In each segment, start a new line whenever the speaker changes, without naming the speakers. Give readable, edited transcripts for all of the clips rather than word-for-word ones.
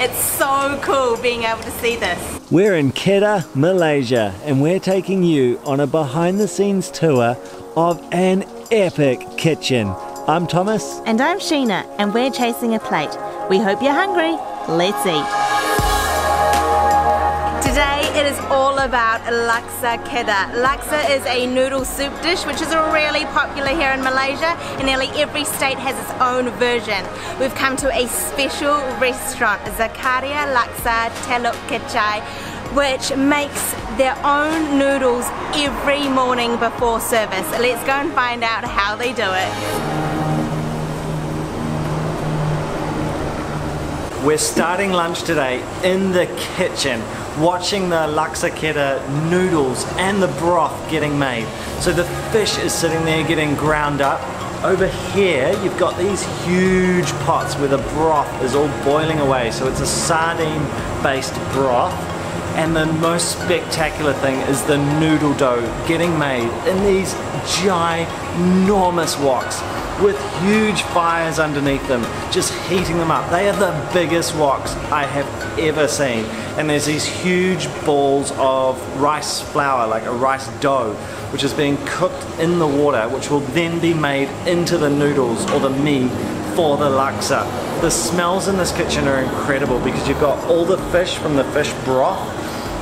It's so cool being able to see this.
We're in Kedah, Malaysia, and we're taking you on a behind-the-scenes tour of an epic kitchen. I'm Thomas.
And I'm Sheena, and we're chasing a plate. We hope you're hungry. Let's eat. Today it is all about Laksa Kedah. Laksa is a noodle soup dish which is really popular here in Malaysia, and nearly every state has its own version. We've come to a special restaurant, Zakaria Laksa Teluk Kechai, which makes their own noodles every morning before service. Let's go and find out how they do it.
We're starting lunch today in the kitchen, watching the Laksa Kedah noodles and the broth getting made. So the fish is sitting there getting ground up. Over here you've got these huge pots where the broth is all boiling away. So it's a sardine based broth. And the most spectacular thing is the noodle dough getting made in these ginormous woks with huge fires underneath them, just heating them up. They are the biggest woks I have ever seen. And there's these huge balls of rice flour, like a rice dough, which is being cooked in the water, which will then be made into the noodles or the mee for the laksa. The smells in this kitchen are incredible because you've got all the fish from the fish broth,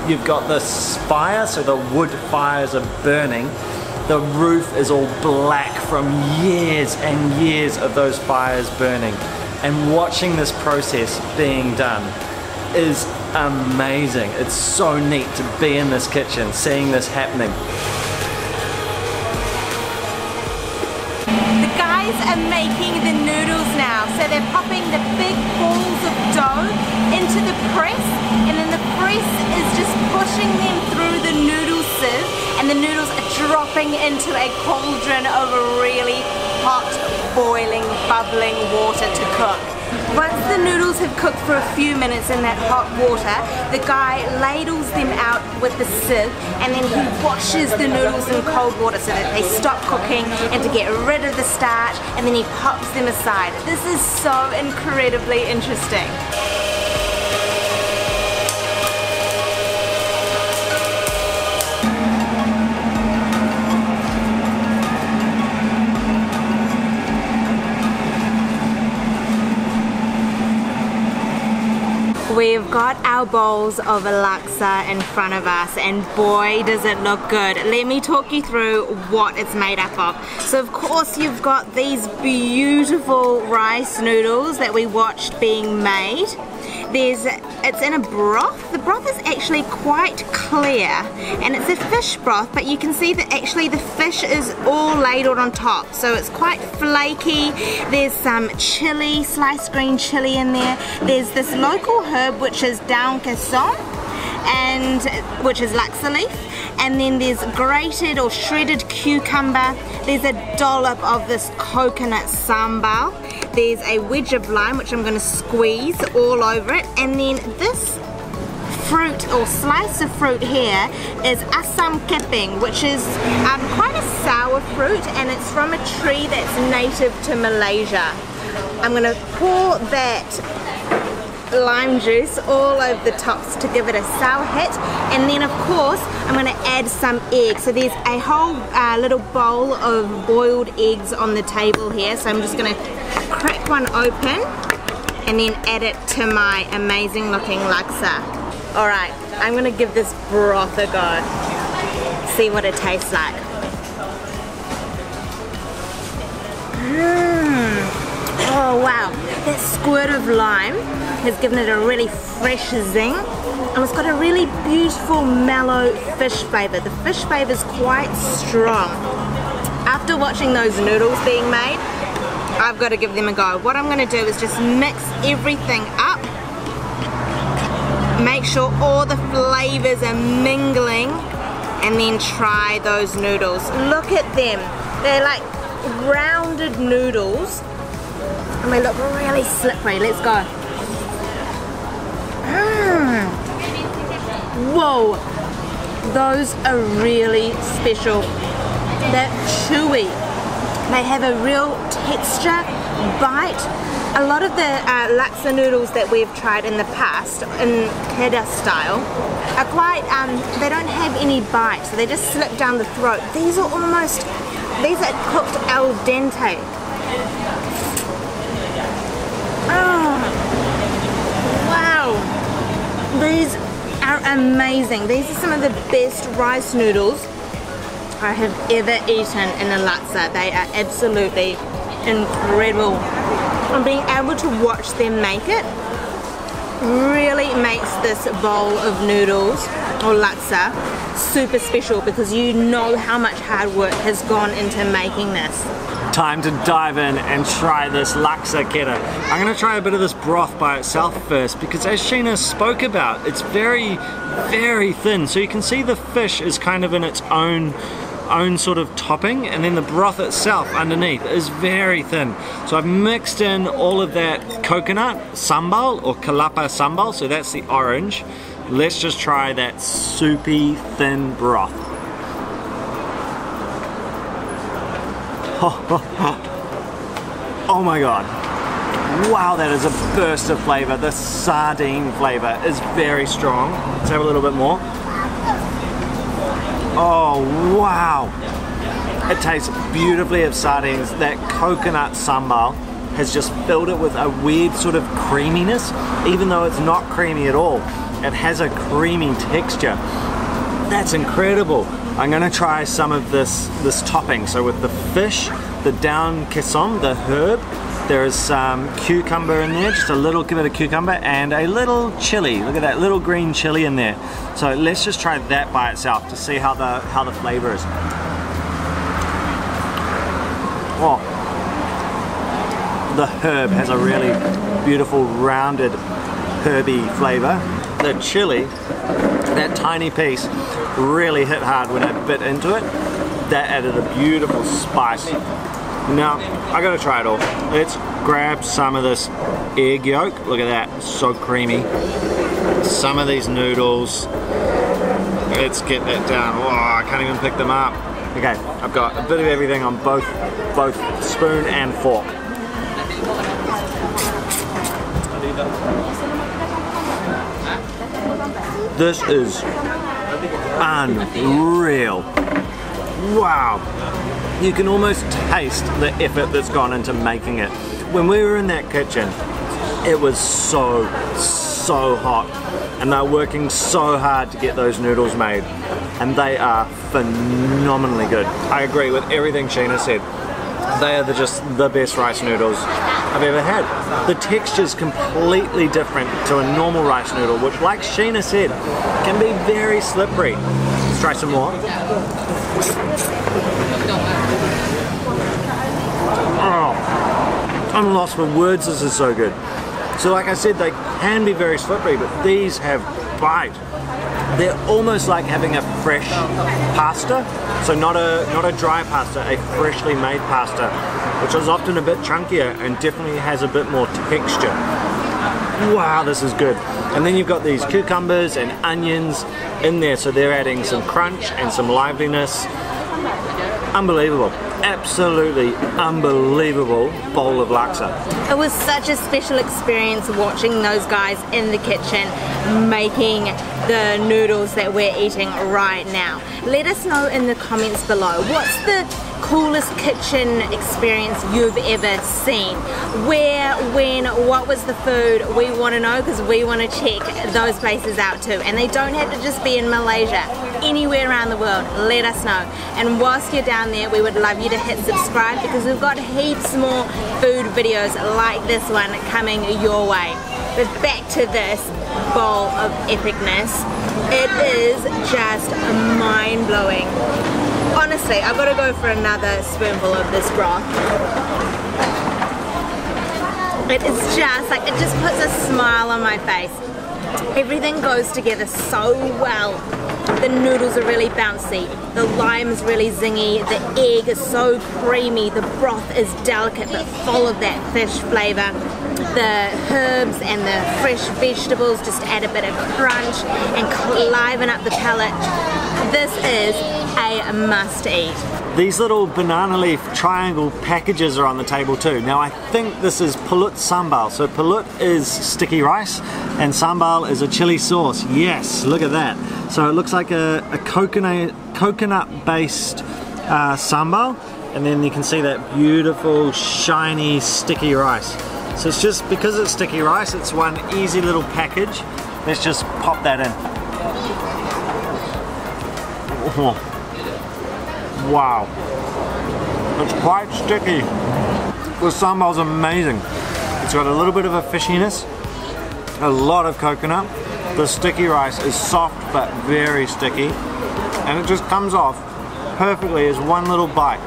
you've got the fire, so the wood fires are burning. The roof is all black from years and years of those fires burning. And watching this process being done is amazing. It's so neat to be in this kitchen, seeing this happening.
The guys are making the noodles now. So they're popping the big balls of dough into the press, and then the press is just pushing them through the noodle sieve, and the noodles are dropping into a cauldron of really hot, boiling, bubbling water to cook. Once the noodles have cooked for a few minutes in that hot water, the guy ladles them out with the sieve, and then he washes the noodles in cold water so that they stop cooking and to get rid of the starch, and then he pops them aside. This is so incredibly interesting. We've got our bowls of laksa in front of us, and boy does it look good. Let me talk you through what it's made up of. So of course you've got these beautiful rice noodles that we watched being made. It's in a broth. The broth is actually quite clear, and it's a fish broth, but you can see that actually the fish is all ladled on top, so it's quite flaky. There's some chili, sliced green chili in there. There's this local herb which is daun kesom, and which is laksa leaf, and then there's grated or shredded cucumber. There's a dollop of this coconut SAMBAL. There's a wedge of lime which I'm going to squeeze all over it, and then this fruit or slice of fruit here is asam keping, which is quite a sour fruit, and it's from a tree that's native to Malaysia. I'm going to pour that lime juice all over the tops to give it a sour hit, and then of course I'm going to add some eggs. So there's a whole little bowl of boiled eggs on the table here, so I'm just going to crack one open and then add it to my amazing looking laksa. Alright, I'm going to give this broth a go, see what it tastes like. Oh wow, that squirt of lime has given it a really fresh zing, and it's got a really beautiful mellow fish flavour. The fish flavour is quite strong. After watching those noodles being made, I've got to give them a go. What I'm going to do is just mix everything up, make sure all the flavours are mingling, and then try those noodles. Look at them, they're like rounded noodles, and they look really slippery. Let's go. Whoa, those are really special. They're chewy. They have a real texture, bite, A lot of the laksa noodles that we've tried in the past, in Kedah style, are quite, they don't have any bite, so they just slip down the throat. These are almost, these are cooked al dente. Oh, wow. These are amazing. These are some of the best rice noodles I have ever eaten in a laksa. They are absolutely incredible. And being able to watch them make it really makes this bowl of noodles or laksa super special, because you know how much hard work has gone into making this.
Time to dive in and try this Laksa Kedah. I'm going to try a bit of this broth by itself first, because as Sheena spoke about, it's very, very thin. So you can see the fish is kind of in its own sort of topping, and then the broth itself underneath is very thin. So I've mixed in all of that coconut sambal or kelapa sambal, so that's the orange. Let's just try that soupy thin broth. Oh my god. Wow, that is a burst of flavor. The sardine flavor is very strong. Let's have a little bit more. Oh wow. It tastes beautifully of sardines. That coconut sambal has just filled it with a weird sort of creaminess, even though it's not creamy at all. It has a creamy texture. That's incredible. I'm going to try some of this topping. So with the fish, the daun kesom, the herb, there is some cucumber in there, just a little bit of cucumber, and a little chili. Look at that little green chili in there. So let's just try that by itself to see how the flavor is. Oh, the herb has a really beautiful rounded herby flavor. The chili, that tiny piece, really hit hard when I bit into it. That added a beautiful spice. Now, I gotta try it all. Let's grab some of this egg yolk. Look at that, so creamy. Some of these noodles. Let's get that down. Oh, I can't even pick them up. Okay, I've got a bit of everything on both spoon and fork. This is unreal. Wow. You can almost taste the effort that's gone into making it. When we were in that kitchen, it was so hot, and they're working so hard to get those noodles made, and they are phenomenally good. I agree with everything Sheena said. They are just the best rice noodles I've ever had. The texture's completely different to a normal rice noodle, which, like Sheena said, can be very slippery. Let's try some more. Oh, I'm lost for words, this is so good. So like I said, they can be very slippery, but these have bite. They're almost like having a fresh pasta. So not a dry pasta, a freshly made pasta, which is often a bit chunkier and definitely has a bit more texture. Wow, this is good. And then you've got these cucumbers and onions in there, so they're adding some crunch and some liveliness. Unbelievable. Absolutely unbelievable bowl of laksa.
It was such a special experience watching those guys in the kitchen making the noodles that we're eating right now. Let us know in the comments below, what's the coolest kitchen experience you've ever seen? Where, when, what was the food? We want to know, because we want to check those places out too. And they don't have to just be in Malaysia. Anywhere around the world, let us know. And whilst you're down there, we would love you to hit subscribe, because we've got heaps more food videos like this one coming your way. But back to this bowl of epicness. It is just mind-blowing. Honestly, I've got to go for another spoonful of this broth. It is just like, it just puts a smile on my face. Everything goes together so well. The noodles are really bouncy, the lime is really zingy, the egg is so creamy, the broth is delicate but full of that fish flavour. the herbs and the fresh vegetables just add a bit of crunch and liven up the palate. This is a must eat.
These little banana leaf triangle packages are on the table too. Now I think this is PULUT sambal. So PULUT is sticky rice and sambal is a chili sauce. Yes, look at that. So it looks like a coconut based sambal, and then you can see that beautiful shiny sticky rice. So it's just because it's sticky rice, it's one easy little package. Let's just pop that in. Oh. Wow, it's quite sticky. The sambal's amazing. It's got a little bit of a fishiness, a lot of coconut. The sticky rice is soft but very sticky, and it just comes off perfectly as one little bite.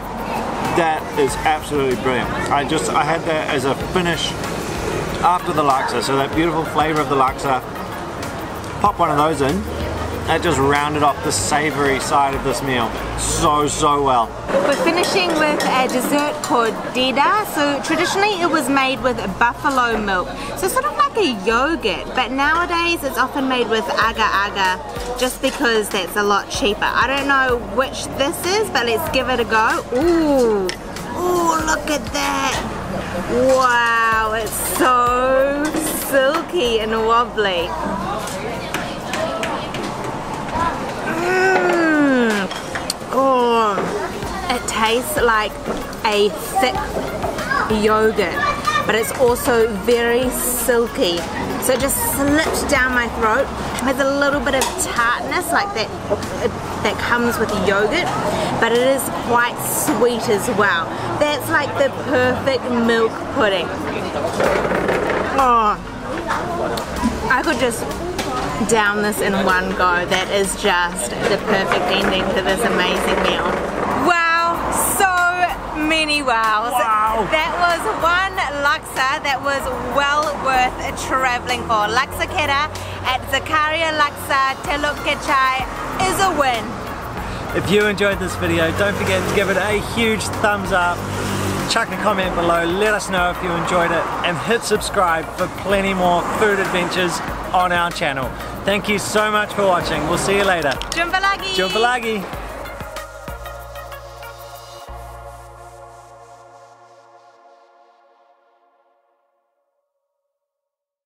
That is absolutely brilliant. I had that as a finish after the laksa, so that beautiful flavor of the laksa. Pop one of those in. That just rounded off the savoury side of this meal so well.
We're finishing with a dessert called DADIH. So traditionally it was made with buffalo milk, so sort of like a yogurt, but nowadays it's often made with agar-agar just because that's a lot cheaper. I don't know which this is, but let's give it a go. Ooh, look at that. Wow, it's so silky and wobbly. Oh, it tastes like a thick yogurt, but it's also very silky. So it just slipped down my throat. It has a little bit of tartness like that comes with yogurt, but it is quite sweet as well. That's like the perfect milk pudding. Oh, I could just down this in one go. That is just the perfect ending to this amazing meal. Wow, so many wows. Wow. That was one laksa that was well worth travelling for. Laksa Kedah at Zakaria Laksa Teluk Kechai is a win.
If you enjoyed this video, don't forget to give it a huge thumbs up. Chuck a comment below, let us know if you enjoyed it, and hit subscribe for plenty more food adventures on our channel. Thank you so much for watching. We'll see you later.
Jumpa lagi.
Jumpa lagi.